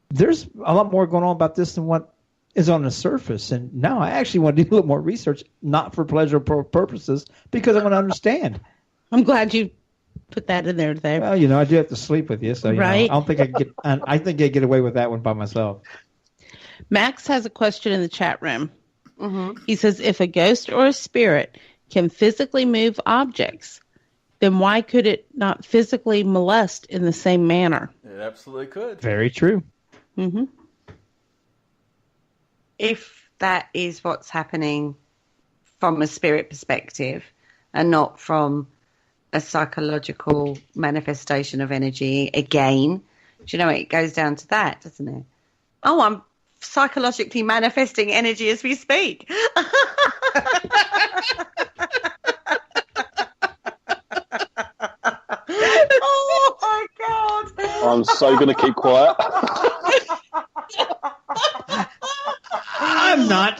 there's a lot more going on about this than what is on the surface. And now I actually want to do a little more research, not for pleasure purposes, because I want to understand. I'm glad you put that in there, Dave. Well, I do have to sleep with you, so right. I don't think I get. I think I get away with that one by myself. Max has a question in the chat room. Mm-hmm. He says, if a ghost or a spirit can physically move objects, then why could it not physically molest in the same manner? It absolutely could. Very true. Mm-hmm. If that is what's happening from a spirit perspective, and not from a psychological manifestation of energy again. Do you know, it goes down to that, doesn't it? Oh, I'm psychologically manifesting energy as we speak. Oh my God. I'm so going to keep quiet. I'm not.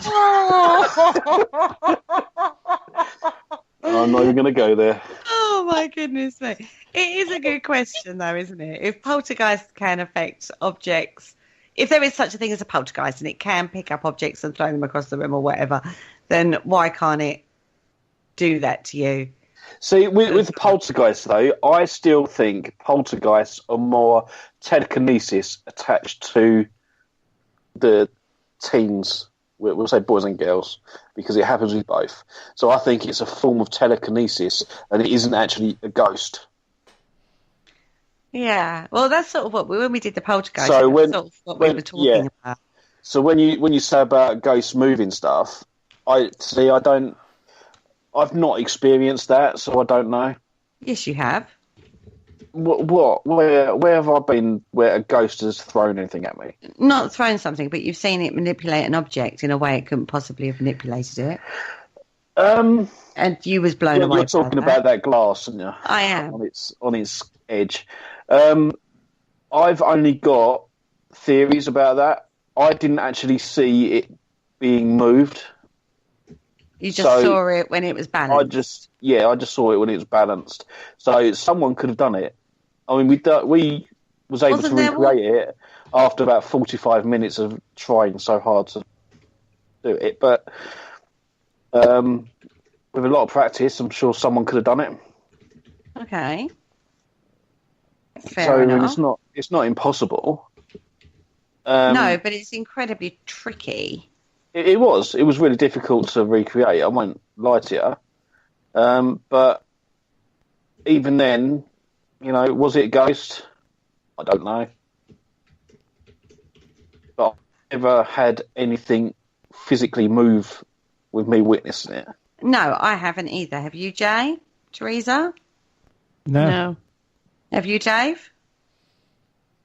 I know you're going to go there. Oh my goodness me. It is a good question though, isn't it? If poltergeist can affect objects, if there is such a thing as a poltergeist and it can pick up objects and throw them across the room or whatever, then why can't it do that to you? See, with poltergeists, though, I still think poltergeists are more telekinesis attached to the teens. We'll say boys and girls, because it happens with both. So I think it's a form of telekinesis, and it isn't actually a ghost. Yeah, well, that's sort of when we did the poltergeist. So we were talking about. So when you say about ghosts moving stuff, I've not experienced that, so I don't know. Yes, you have. What? Where have I been where a ghost has thrown anything at me? Not thrown something, but you've seen it manipulate an object in a way it couldn't possibly have manipulated it. And you was blown away. You're talking about that glass, aren't you? I am. On its edge. I've only got theories about that. I didn't actually see it being moved. You just saw it when it was balanced. I just saw it when it was balanced. So someone could have done it. I mean, we was able to recreate it after about 45 minutes of trying so hard to do it. But with a lot of practice, I'm sure someone could have done it. Okay. Fair enough. It's not impossible. No, but it's incredibly tricky. It was really difficult to recreate. I won't lie to you. But even then, was it a ghost? I don't know. But I've never had anything physically move with me witnessing it. No, I haven't either. Have you, Jay? Teresa? No. Have you, Dave?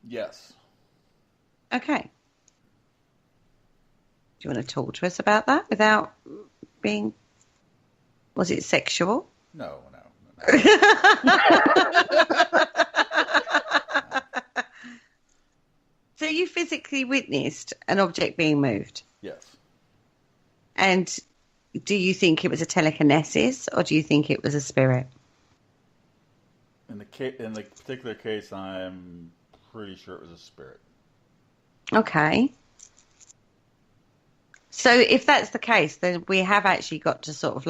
Yes. Okay. Do you want to talk to us about that without being... Was it sexual? No. So you physically witnessed an object being moved? Yes. And do you think it was a telekinesis or do you think it was a spirit? In the particular case, I'm pretty sure it was a spirit. Okay. So if that's the case, then we have actually got to sort of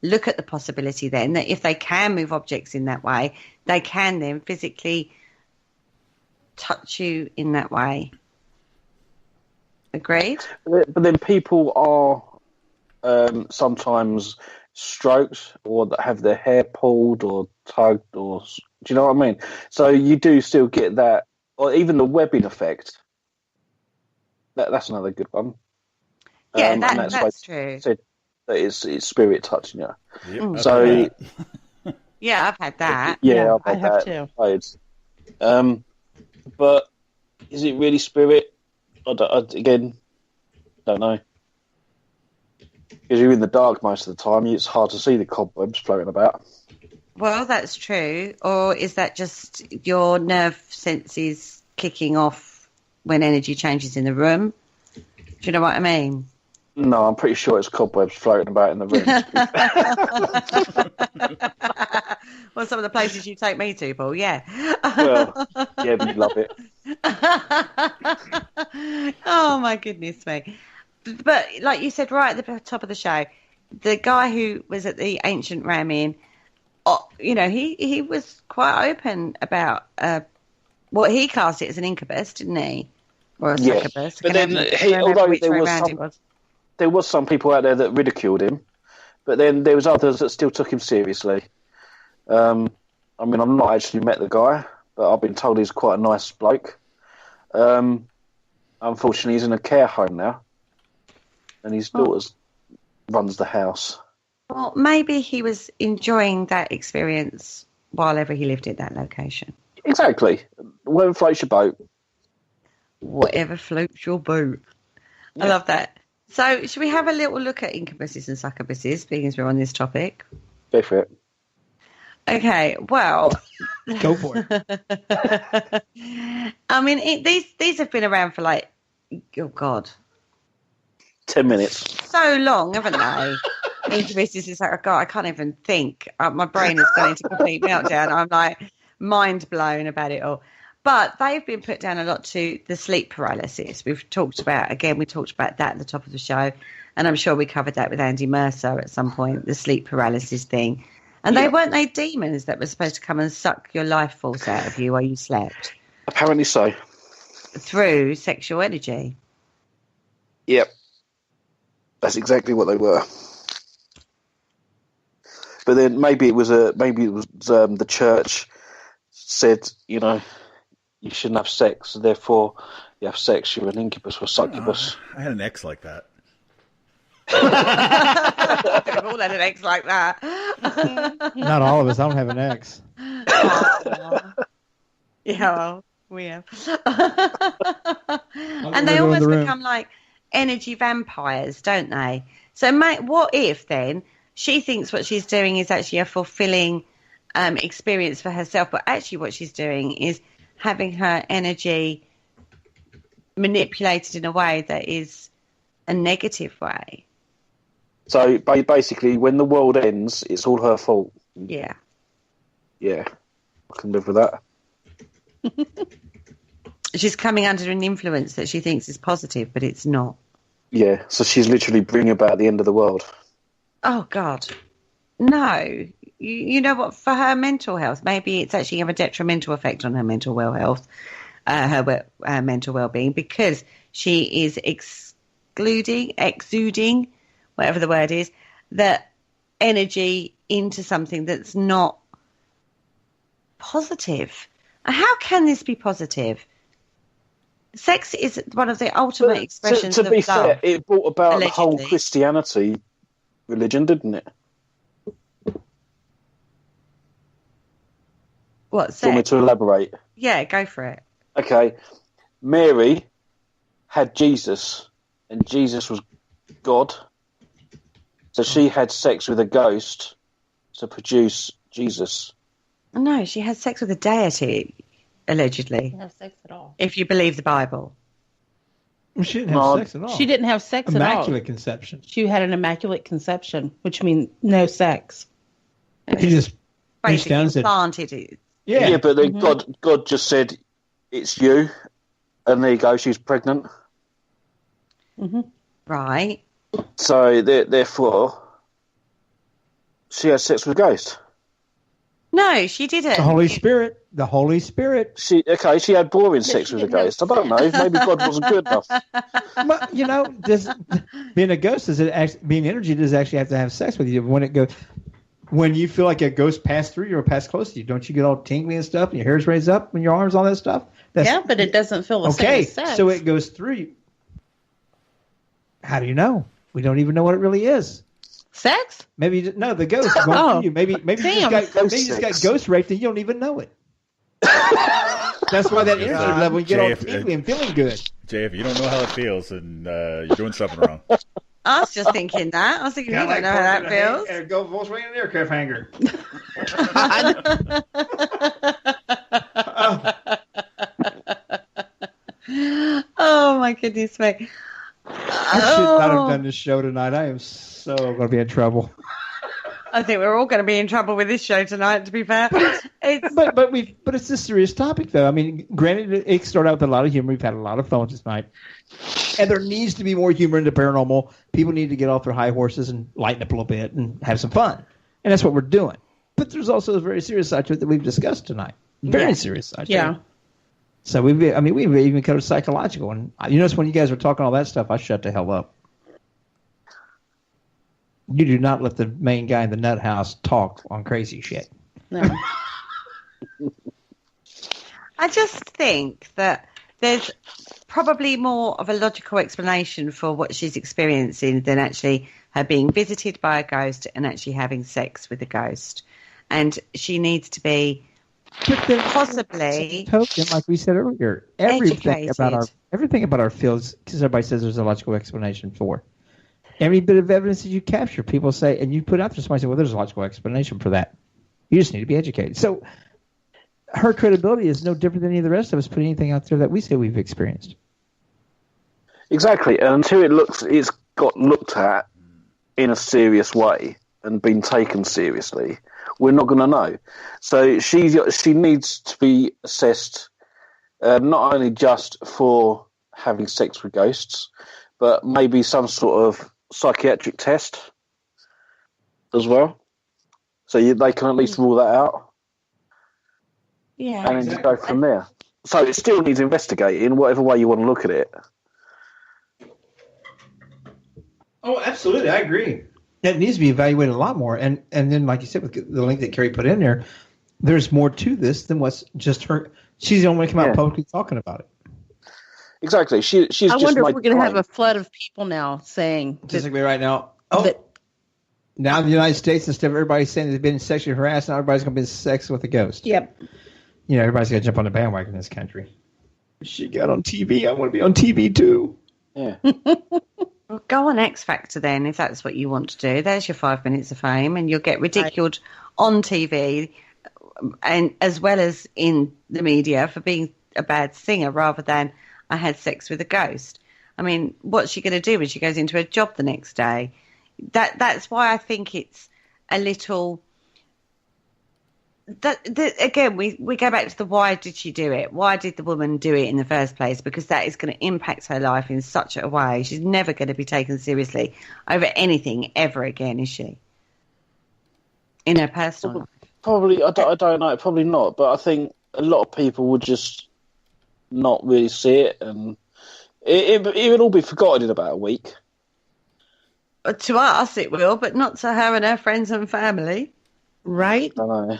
look at the possibility then that if they can move objects in that way, they can then physically touch you in that way. Agreed? But then people are sometimes stroked or that have their hair pulled or tugged or... Do you know what I mean? So you do still get that, or even the webbing effect. That's another good one. Yeah, that's true. Said that it's spirit touching you. Yep, so, yeah, I've had that. Yeah, I have too. Loads. But is it really spirit? I don't know. Because you're in the dark most of the time, it's hard to see the cobwebs floating about. Well, that's true. Or is that just your nerve senses kicking off when energy changes in the room? Do you know what I mean? No, I'm pretty sure it's cobwebs floating about in the room. Well, some of the places you take me to, Paul, yeah. Well, yeah, but you love it. Oh, my goodness me. But like you said right at the top of the show, the guy who was at the Ancient Ram-In, he was quite open about what he classed it as an incubus, didn't he? Or a succubus. But then, although there was some people out there that ridiculed him, but then there was others that still took him seriously. I mean, I've not actually met the guy, but I've been told he's quite a nice bloke. Unfortunately, he's in a care home now, and his daughter runs the house. Well, maybe he was enjoying that experience while ever he lived at that location. Exactly. Whatever floats your boat. Whatever floats your boat. Yeah. I love that. So, should we have a little look at incubuses and succubuses, being as we're on this topic? Go for it. Okay, well... Go for it. I mean, these have been around for like, oh, God. 10 minutes. So long, haven't they? Incubuses is like, oh, God, I can't even think. My brain is going into complete meltdown. I'm like mind blown about it all. But they've been put down a lot to the sleep paralysis. We talked about that at the top of the show. And I'm sure we covered that with Andy Mercer at some point, the sleep paralysis thing. And weren't they demons that were supposed to come and suck your life force out of you while you slept? Apparently so. Through sexual energy. Yep. That's exactly what they were. But then maybe it was the church said, you know, you shouldn't have sex, therefore you have sex, you're an incubus or succubus. I had an ex like that. We've all had an ex like that. Not all of us. I don't have an ex. Yeah, well, we have. And they almost become like energy vampires, don't they? So what if then she thinks what she's doing is actually a fulfilling experience for herself, but actually what she's doing is having her energy manipulated in a way that is a negative way. So basically, when the world ends, it's all her fault. Yeah. Yeah, I can live with that. She's coming under an influence that she thinks is positive, but it's not. Yeah, so she's literally bringing about the end of the world. Oh, God. No. You know what? For her mental health, maybe it's actually have a detrimental effect on her mental health, her mental well-being, because she is exuding, whatever the word is, that energy into something that's not positive. How can this be positive? Sex is one of the ultimate expressions of love. To be fair, it brought about the whole Christianity religion, didn't it? What, sex? Do you want me to elaborate? Yeah, go for it. Okay. Mary had Jesus, and Jesus was God. So she had sex with a ghost to produce Jesus. No, she had sex with a deity, allegedly. She didn't have sex at all. If you believe the Bible. She didn't have sex at all. She didn't have sex at all. Immaculate conception. She had an immaculate conception, which means no sex. He just basically implanted it. Yeah, but then God just said, it's you, and there you go, she's pregnant. Mm-hmm. Right. So, therefore, she had sex with a ghost. No, she didn't. The Holy Spirit. She had boring sex with a ghost. I don't know. Maybe God wasn't good enough. But, you know, being a ghost, being energy, does actually have to have sex with you. When you feel like a ghost passed through you or passed close to you, don't you get all tingly and stuff and your hair's raised up and your arms, all that stuff? Yeah, but it doesn't feel the same as sex. So it goes through you. How do you know? We don't even know what it really is. Sex? Maybe the ghost is going through you. Maybe you just got ghost raped and you don't even know it. That's why that energy level, you get all tingly and feeling good. Jay, if you don't know how it feels, then you're doing something wrong. I was just thinking that. I was thinking, you don't know how that feels. Go Volkswagen an aircraft hangar. Oh, my goodness me. I should not have done this show tonight. I am so going to be in trouble. I think we're all going to be in trouble with this show tonight, to be fair. But it's a serious topic, though. I mean, granted, it started out with a lot of humor. We've had a lot of phones this night. And there needs to be more humor in the paranormal. People need to get off their high horses and lighten up a little bit and have some fun. And that's what we're doing. But there's also a very serious side to it that we've discussed tonight. Very serious side to it. So we've even covered psychological. And you notice when you guys were talking all that stuff, I shut the hell up. You do not let the main guy in the nut house talk on crazy shit. No. I just think that there's probably more of a logical explanation for what she's experiencing than actually her being visited by a ghost and actually having sex with a ghost. And she needs to be possibly token, like we said earlier. Everything educated. about our fields, because everybody says there's a logical explanation for. Every bit of evidence that you capture, people say, and you put out there, somebody say, well, there's a logical explanation for that. You just need to be educated. So her credibility is no different than any of the rest of us putting anything out there that we say we've experienced. Exactly. And until it's got looked at in a serious way and been taken seriously, we're not going to know. So she needs to be assessed not only just for having sex with ghosts, but maybe some sort of psychiatric test as well. So they can at least rule that out. Yeah. And then just go from there. So it still needs investigating, whatever way you want to look at it. Oh, absolutely. I agree. It needs to be evaluated a lot more. And then, like you said, with the link that Kerry put in there, there's more to this than what's just her. She's the only one to come out publicly talking about it. Exactly. She's I wonder if we're going to have a flood of people now saying. Just like me right now. Now in the United States, instead of everybody saying they've been sexually harassed, now everybody's going to be sex with a ghost. Yep. You know, everybody's got to jump on the bandwagon in this country. She got on TV. I want to be on TV too. Yeah. Well, go on X Factor then, if that's what you want to do. There's your 5 minutes of fame, and you'll get ridiculed on TV, and as well as in the media for being a bad singer rather than I had sex with a ghost. I mean, what's she going to do when she goes into her job the next day? That's why I think it's a little. Again, we go back to the why did she do it? Why did the woman do it in the first place? Because that is going to impact her life in such a way. She's never going to be taken seriously over anything ever again, is she? In her personal life. Probably, I don't know, probably not. But I think a lot of people would just not really see it, and it would all be forgotten in about a week. To us, it will, but not to her and her friends and family. Right? I know.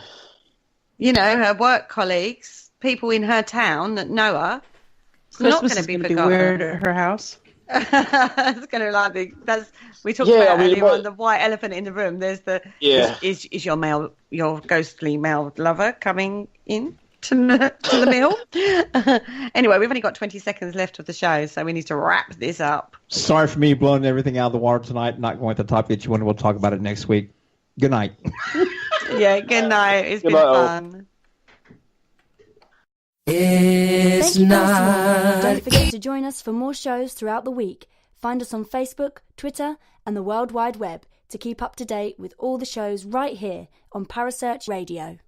You know, her work colleagues, people in her town that know her. It's not going to be forgotten. Weird at her house. It's going to we talked about earlier on the white elephant in the room. There's the is your ghostly male lover coming in to the meal? Anyway, we've only got 20 seconds left of the show, so we need to wrap this up. Sorry for me blowing everything out of the water tonight. Not going at the top yet. We'll talk about it next week. Good night. Yeah, good night. It's been fun. Thank you for listening. Don't forget to join us for more shows throughout the week. Find us on Facebook, Twitter, and the World Wide Web to keep up to date with all the shows right here on Parasearch Radio.